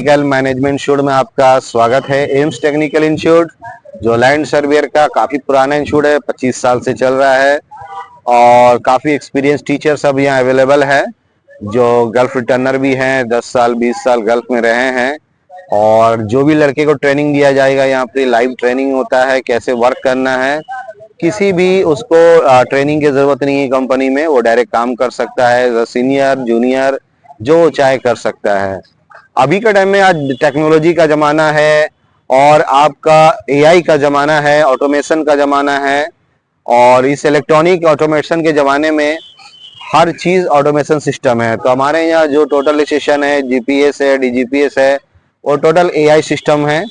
Technical management institute में आपका स्वागत है। एम्स टेक्निकल इंस्टीट्यूट जो लैंड सर्वेयर का काफी पुराना इंस्टीट्यूट है, 25 साल से चल रहा है और काफी एक्सपीरियंस टीचर सब यहाँ अवेलेबल है जो गल्फ रिटर्नर भी हैं, 10 साल 20 साल गल्फ में रहे हैं। और जो भी लड़के को ट्रेनिंग दिया जाएगा यहाँ पे लाइव ट्रेनिंग होता है, कैसे वर्क करना है। किसी भी उसको ट्रेनिंग की जरूरत नहीं है कंपनी में, वो डायरेक्ट काम कर सकता है, सीनियर जूनियर जो चाहे कर सकता है। अभी का टाइम में आज टेक्नोलॉजी का जमाना है और आपका एआई का जमाना है, ऑटोमेशन का जमाना है। और इस इलेक्ट्रॉनिक ऑटोमेशन के जमाने में हर चीज ऑटोमेशन सिस्टम है। तो हमारे यहाँ जो टोटल स्टेशन है, जीपीएस है, डीजीपीएस है, वो टोटल एआई सिस्टम है।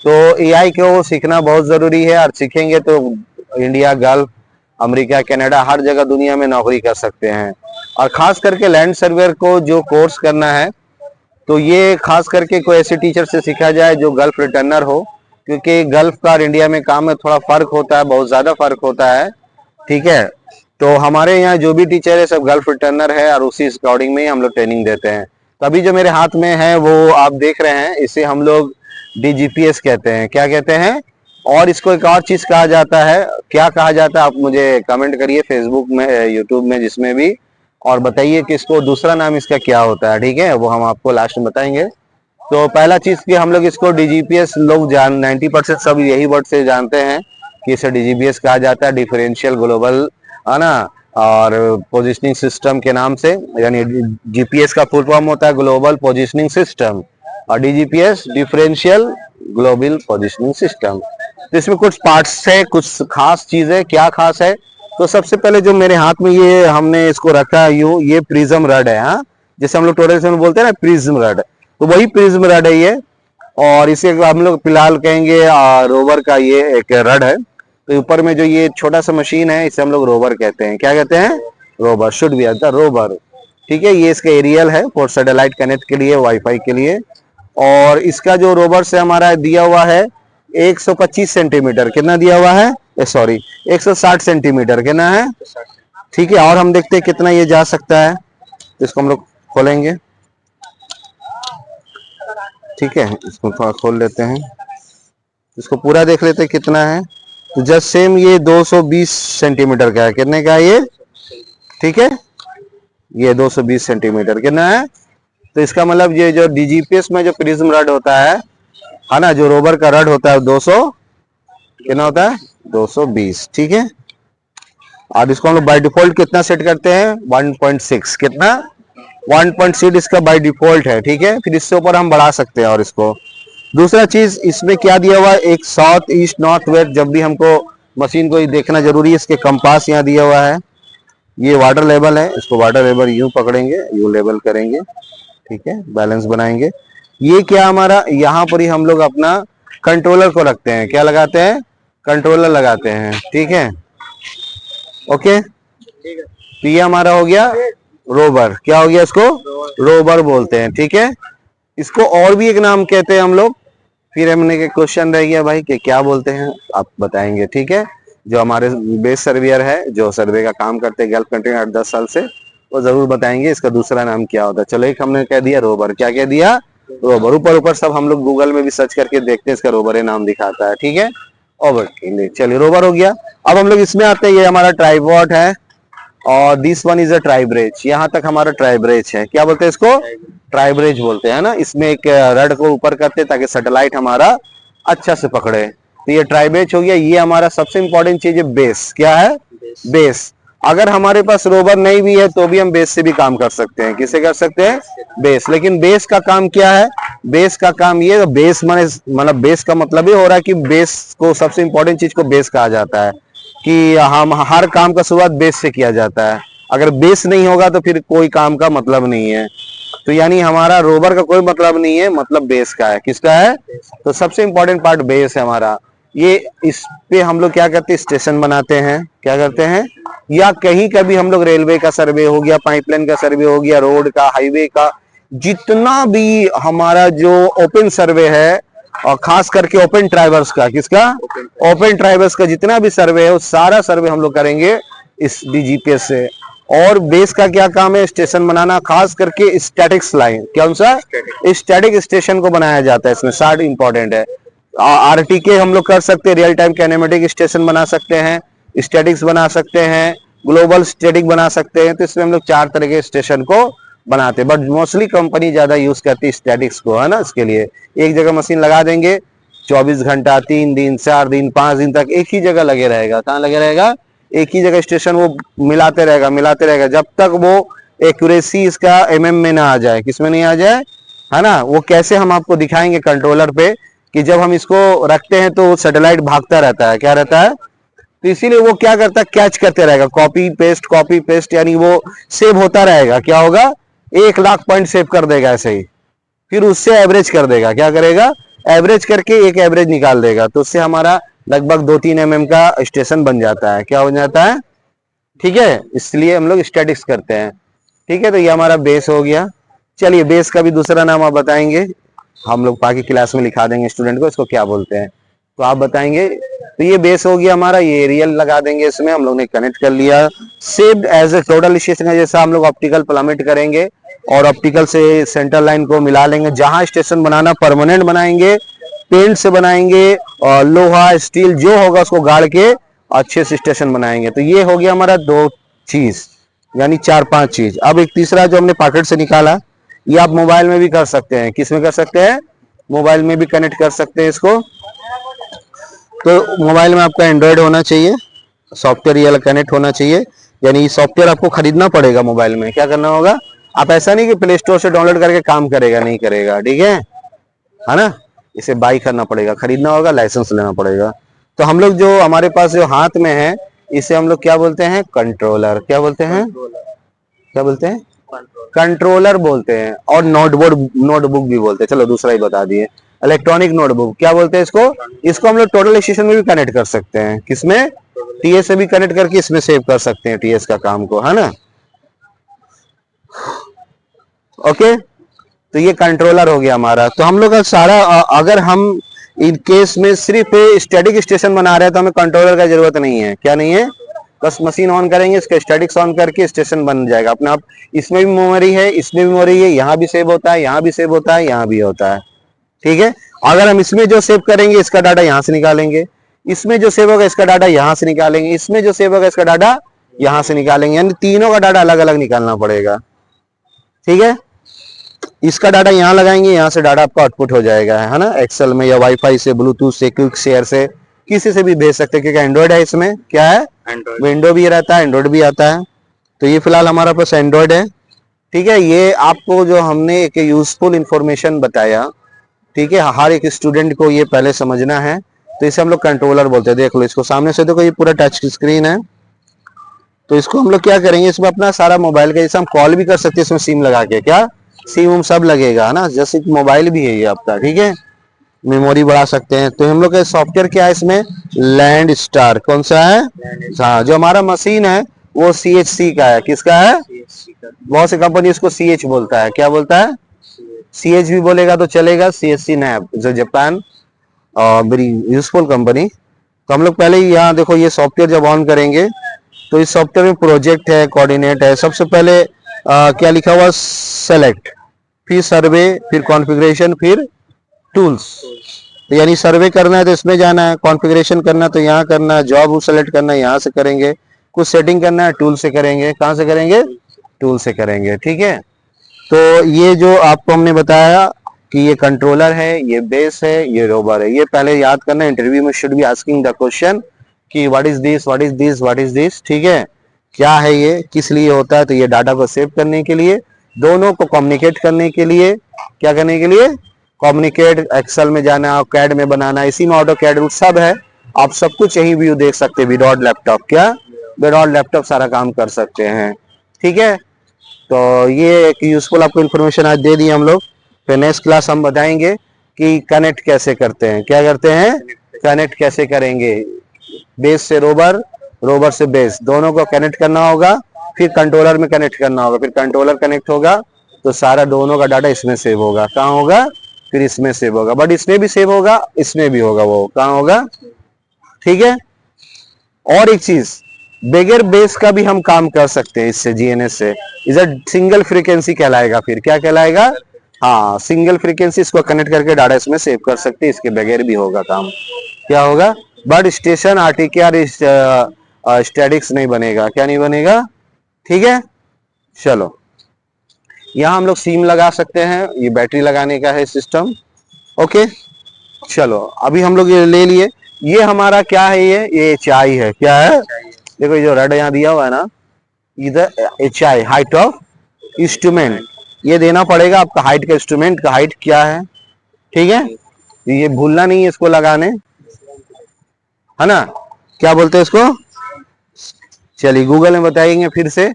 तो एआई को सीखना बहुत जरूरी है और सीखेंगे तो इंडिया, गल्फ, अमेरिका, कनाडा हर जगह दुनिया में नौकरी कर सकते हैं। और खास करके लैंड सर्वेयर को जो कोर्स करना है तो ये खास करके कोई ऐसे टीचर से सीखा जाए जो गल्फ रिटर्नर हो, क्योंकि गल्फ का और इंडिया में काम में थोड़ा फर्क होता है, बहुत ज्यादा फर्क होता है। ठीक है, तो हमारे यहाँ जो भी टीचर है सब गल्फ रिटर्नर है और उसी अकॉर्डिंग में ही हम लोग ट्रेनिंग देते हैं। तो अभी जो मेरे हाथ में है वो आप देख रहे हैं, इसे हम लोग डीजीपीएस कहते हैं। क्या कहते हैं? और इसको एक और चीज कहा जाता है, क्या कहा जाता है आप मुझे कमेंट करिए फेसबुक में, यूट्यूब में, जिसमें भी, और बताइए कि इसको दूसरा नाम इसका क्या होता है। ठीक है, वो हम आपको लास्ट में बताएंगे। तो पहला चीज कि हम लोग इसको डीजीपीएस लोग 90% सब यही वर्ड से जानते हैं कि इसे डीजीपीएस कहा जाता है, डिफरेंशियल ग्लोबल, है ना, और पोजिशनिंग सिस्टम के नाम से। यानी जीपीएस का फुल फॉर्म होता है ग्लोबल पोजिशनिंग सिस्टम और DGPS differential global positioning system. तो इसमें कुछ पार्ट्स है, कुछ खास चीज है। क्या खास है? तो सबसे पहले जो मेरे हाथ में ये हमने इसको रखा है यूं, ये प्रिज्म रड है। हाँ, जैसे हम लोग टोटल में बोलते हैं ना प्रिज्म रड, तो वही प्रिज्म रड है ये। और इसे हम लोग फिलहाल कहेंगे रोवर का ये एक रड है। तो ऊपर में जो ये छोटा सा मशीन है इसे हम लोग रोवर कहते हैं। क्या कहते हैं? रोवर, शुड बी आता रोवर। ठीक है, ये इसका एरियल है फॉर सैटेलाइट कनेक्ट के लिए, वाईफाई के लिए। और इसका जो रोवर से हमारा दिया हुआ है 125 सेंटीमीटर, कितना दिया हुआ है? सॉरी 160 सेंटीमीटर, कितना है? ठीक है, और हम देखते हैं कितना ये जा सकता है। तो इसको हम लोग खोलेंगे। ठीक है, इसको थोड़ा खोल लेते हैं, इसको पूरा देख लेते हैं कितना है। तो जस्ट सेम ये 220 सेंटीमीटर का है। कितने का है ये? ठीक है, ये 220 सेंटीमीटर कितना है? तो इसका मतलब ये जो डीजीपीएस में जो प्रिज्म रड होता है ना, जो रोवर का रड होता है 200 कितना होता है? 220। ठीक है, और इसको हम लोग बाय डिफॉल्ट कितना सेट करते हैं? 1.6। कितना? 1.6 इसका बाय डिफॉल्ट है। ठीक है, फिर इससे ऊपर हम बढ़ा सकते हैं। और इसको दूसरा चीज इसमें क्या दिया हुआ है, एक साउथ ईस्ट नॉर्थ वेस्ट, जब भी हमको मशीन को देखना जरूरी है, इसके कंपास यहाँ दिया हुआ है। ये वाटर लेवल है, इसको वाटर लेवल यूं पकड़ेंगे, यूं लेवल करेंगे। ठीक है, बैलेंस बनाएंगे। ये क्या हमारा, यहाँ पर ही हम लोग अपना कंट्रोलर को रखते हैं। क्या लगाते हैं? कंट्रोलर लगाते हैं। ठीक है, ओके। तो ये हमारा हो गया रोवर। क्या हो गया? इसको रोवर बोलते हैं। ठीक है, इसको और भी एक नाम कहते हैं हम लोग। फिर हमने के क्वेश्चन रह गया भाई कि क्या बोलते हैं, आप बताएंगे। ठीक है, जो हमारे बेस सर्वेयर है, जो सर्वे का काम करते हैं गल्फ कंट्री 8-10 साल से, वो जरूर बताएंगे इसका दूसरा नाम क्या होता है। चलो, एक हमने कह दिया रोवर। क्या कह दिया? रोवर। ऊपर सब हम लोग गूगल में भी सर्च करके देखते हैं, इसका रोवर ही नाम दिखाता है। ठीक है, ओवर। चलिए, रोवर हो गया। अब हम लोग इसमें आते हैं, ये हमारा ट्राइपॉड है और दिस वन इज अ ट्राइब्रेज। यहाँ तक हमारा ट्राइब्रेज है। क्या बोलते हैं इसको? ट्राइब्रेज बोलते हैं ना। इसमें एक रड को ऊपर करते हैं ताकि सैटेलाइट हमारा अच्छा से पकड़े। तो ये ट्राइब्रेज हो गया। ये हमारा सबसे इंपॉर्टेंट चीज है बेस। क्या है? बेस। अगर हमारे पास रोवर नहीं भी है तो भी हम बेस से भी काम कर सकते हैं। किसे कर सकते हैं? बेस। लेकिन बेस का काम क्या है? बेस का काम ये, बेस मतलब बेस का मतलब ये हो रहा है कि बेस को, सबसे इंपॉर्टेंट चीज को बेस कहा जाता है कि हम हर काम का शुरुआत बेस से किया जाता है। अगर बेस नहीं होगा तो फिर कोई काम का मतलब नहीं है। तो यानी हमारा रोवर का कोई मतलब नहीं है, मतलब बेस का है। किसका है? तो सबसे इंपॉर्टेंट पार्ट बेस है हमारा। ये इस पे हम लोग क्या करते हैं? स्टेशन बनाते हैं। क्या करते हैं? या कहीं का भी हम लोग रेलवे का सर्वे हो गया, पाइपलाइन का सर्वे हो गया, रोड का, हाईवे का, जितना भी हमारा जो ओपन सर्वे है, और खास करके ओपन ट्राइवर्स का, किसका? ओपन ट्राइवर्स का जितना भी सर्वे है, वो सारा सर्वे हम लोग करेंगे इस डीजीपीएस से। और बेस का क्या काम है, स्टेशन बनाना, खास करके स्टैटिक्स लाइन, कौन सा स्टैटिक स्टेशन को बनाया जाता है इसमें, शार्ट इंपॉर्टेंट है। आरटीके हम लोग कर सकते हैं, रियल टाइम कैनेमेटिक स्टेशन बना सकते हैं, स्टैटिक्स बना सकते हैं, ग्लोबल स्टैटिक बना सकते हैं। तो इसमें हम लोग 4 तरह के स्टेशन को बनाते हैं, बट मोस्टली कंपनी ज्यादा यूज करती है स्टैटिक्स को, है ना। इसके लिए एक जगह मशीन लगा देंगे, 24 घंटा, 3 दिन, 4 दिन, 5 दिन तक एक ही जगह लगे रहेगा। कहाँ लगे रहेगा, एक ही जगह स्टेशन वो मिलाते रहेगा जब तक वो एक्यूरेसी इसका एमएम में ना आ जाए, किसमें नहीं आ जाए, है ना। वो कैसे हम आपको दिखाएंगे कंट्रोलर पे, कि जब हम इसको रखते हैं तो सैटेलाइट भागता रहता है, क्या रहता है, तो इसीलिए वो क्या करता है, कैच करते रहेगा, कॉपी पेस्ट, यानी वो सेव होता रहेगा। क्या होगा, 1 लाख पॉइंट सेव कर देगा ऐसे ही, फिर उससे एवरेज कर देगा, क्या करेगा, एवरेज करके एक एवरेज निकाल देगा। तो उससे हमारा लगभग 2-3 mm का स्टेशन बन जाता है, क्या बन जाता है, ठीक है। इसलिए हम लोग स्टैटिक्स करते हैं, ठीक है। तो ये हमारा बेस हो गया। चलिए बेस का भी दूसरा नाम आप बताएंगे, हम लोग बाकी क्लास में लिखा देंगे स्टूडेंट को इसको क्या बोलते हैं, तो आप बताएंगे। तो ये बेस हो गया हमारा, ये रियल लगा देंगे इसमें, हम लोग ने कनेक्ट कर लिया। Saved as a total station है, जैसा हम लोग ऑप्टिकल प्लामेट करेंगे और ऑप्टिकल से सेंटर लाइन को मिला लेंगे, जहां स्टेशन बनाना परमानेंट बनाएंगे, पेंट से बनाएंगे, और लोहा स्टील जो होगा उसको गाड़ के अच्छे से स्टेशन बनाएंगे। तो ये हो गया हमारा 2 चीज, यानी 4-5 चीज। अब एक तीसरा जो हमने पॉकेट से निकाला, ये आप मोबाइल में भी कर सकते हैं, किस में कर सकते हैं, मोबाइल में भी कनेक्ट कर सकते हैं इसको। तो मोबाइल में आपका एंड्रॉयड होना चाहिए, सॉफ्टवेयर ये कनेक्ट होना चाहिए, यानी सॉफ्टवेयर आपको खरीदना पड़ेगा मोबाइल में। क्या करना होगा, आप ऐसा नहीं कि प्ले स्टोर से डाउनलोड करके काम करेगा, नहीं करेगा, ठीक है ना। इसे बाई करना पड़ेगा, खरीदना होगा, लाइसेंस लेना पड़ेगा। तो हम लोग जो हमारे पास जो हाथ में है, इसे हम लोग क्या बोलते हैं, कंट्रोलर। क्या बोलते हैं, क्या बोलते हैं, कंट्रोलर बोलते हैं। और नोटबुक भी बोलते हैं, चलो दूसरा ही बता दिए, इलेक्ट्रॉनिक नोटबुक। क्या बोलते हैं इसको, इसको हम लोग टोटल स्टेशन में भी कनेक्ट कर सकते हैं, किसमें, टीएस से भी कनेक्ट करके इसमें सेव कर सकते हैं टीएस का काम को, है ना। ओके, तो ये कंट्रोलर हो गया हमारा। तो हम लोग का सारा, अगर हम इन केस में सिर्फ स्टैटिक स्टेशन बना रहे हैं तो हमें कंट्रोलर का जरूरत नहीं है। क्या नहीं है, बस मशीन ऑन करेंगे, इसका स्टैटिक्स ऑन करके स्टेशन बन जाएगा अपने आप। इसमें भी मेमोरी है, इसमें भी मेमोरी है, यहाँ भी सेव होता है, यहाँ भी सेव होता है, यहाँ भी होता है, ठीक है। अगर हम इसमें जो सेव करेंगे इसका डाटा यहाँ से निकालेंगे, इसमें जो सेव होगा इसका डाटा यहाँ से निकालेंगे, इसमें जो सेव होगा इसका डाटा यहाँ से निकालेंगे, यानी तीनों का डाटा अलग अलग निकालना पड़ेगा, ठीक है। इसका डाटा यहाँ लगाएंगे, यहाँ से डाटा आपका आउटपुट हो जाएगा, है ना, एक्सेल में या वाईफाई से, ब्लूटूथ से, क्विक शेयर से, किसी से भी भेज सकते हैं, क्योंकि एंड्रॉइड है इसमें, क्या है, विंडो भी रहता है, एंड्रॉइड भी आता है। तो ये फिलहाल हमारा पास एंड्रॉइड है, ठीक है। ये आपको जो हमने एक यूजफुल इंफॉर्मेशन बताया, ठीक है, हर एक स्टूडेंट को ये पहले समझना है। तो इसे हम लोग कंट्रोलर बोलते हैं। देख लो इसको सामने से, देखो ये पूरा टच स्क्रीन है। तो इसको हम लोग क्या करेंगे, इसमें अपना सारा मोबाइल का, जैसे हम कॉल भी कर सकते हैं इसमें सिम लगा के, क्या सिम सब लगेगा, है ना, जैसे मोबाइल भी है ये आपका, ठीक है। मेमोरी बढ़ा सकते हैं। तो हम लोग का सॉफ्टवेयर क्या है इसमें, लैंड स्टार, कौन सा है, हाँ, जो हमारा मशीन है वो CHC का है, किसका है, बहुत सी कंपनी इसको CH बोलता है, क्या बोलता है, CH भी बोलेगा तो चलेगा, CHC नैप, जो जापान और वेरी यूजफुल कंपनी। तो हम लोग पहले ही यहाँ देखो, ये सॉफ्टवेयर जब ऑन करेंगे तो इस सॉफ्टवेयर में प्रोजेक्ट है, कोऑर्डिनेट है, सबसे पहले क्या लिखा हुआ, सेलेक्ट, फिर सर्वे, फिर कॉन्फ़िगरेशन, फिर टूल्स। तो यानी सर्वे करना है तो इसमें जाना है, कॉन्फ़िगरेशन करना है तो यहाँ करना है, जॉब सेलेक्ट करना है यहाँ से करेंगे, कुछ सेटिंग करना है टूल से करेंगे, कहाँ से करेंगे, टूल से करेंगे, ठीक है। तो ये जो आपको हमने बताया कि ये कंट्रोलर है, ये बेस है, ये रोबर है, ये पहले याद करना। इंटरव्यू में should be asking the question कि what is this, what is this, what is this, ठीक है, क्या है ये, किस लिए होता है। तो ये डाटा को सेव करने के लिए, दोनों को कम्युनिकेट करने के लिए, क्या करने के लिए, कम्युनिकेट, एक्सेल में जाना, कैड में बनाना, इसी में ऑटो कैड सब है। आप सब कुछ यही व्यू देख सकते हैं विदाउट लैपटॉप, क्या विदाउट लैपटॉप सारा काम कर सकते हैं, ठीक है। तो ये एक यूजफुल आपको इन्फॉर्मेशन आज दे दी हम लोग। फिर नेक्स्ट क्लास हम बताएंगे कि कनेक्ट कैसे करते हैं, क्या करते हैं, कनेक्ट कैसे करेंगे, बेस से रोबर, रोबर से बेस, दोनों को कनेक्ट करना होगा, फिर कंट्रोलर में कनेक्ट करना होगा, फिर कंट्रोलर कनेक्ट होगा तो सारा दोनों का डाटा इसमें सेव होगा, कहाँ होगा, फिर इसमें सेव होगा, बट इसमें भी सेव होगा, इसमें भी होगा, वो कहाँ होगा, ठीक है। और एक चीज, बगैर बेस का भी हम काम कर सकते हैं इससे, जीएनएस से। इधर सिंगल फ्रीक्वेंसी कहलाएगा, फिर क्या कहलाएगा? हाँ, सिंगल फ्रीक्वेंसी। इसको कनेक्ट करके डाटा इसमें सेव कर सकते हैं, इसके बगैर भी होगा काम। क्या होगा? बट स्टेशन आरटीकेआर स्टैटिक्स नहीं बनेगा। क्या नहीं बनेगा? ठीक है, चलो। यहाँ हम लोग सिम लगा सकते हैं, ये बैटरी लगाने का है सिस्टम। ओके, चलो अभी हम लोग ये ले लिए। ये हमारा क्या है? ये एचआई है। क्या है? देखो ये जो रेड यहाँ दिया हुआ है ना, इधर एचआई, हाइट ऑफ इंस्ट्रूमेंट, ये देना पड़ेगा आपका। हाइट का इंस्ट्रूमेंट का हाइट क्या है, ठीक है? ये भूलना नहीं है इसको लगाने, है ना? क्या बोलते हैं इसको? चलिए गूगल में बताएंगे फिर से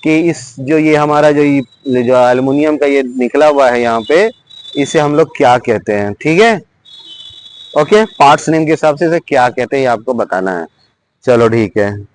कि इस जो ये हमारा जो एल्युमिनियम का ये निकला हुआ है यहाँ पे, इसे हम लोग क्या कहते हैं, ठीक है? ओके, पार्ट्स नेम के हिसाब से इसे क्या कहते हैं ये आपको बताना है। चलो ठीक है।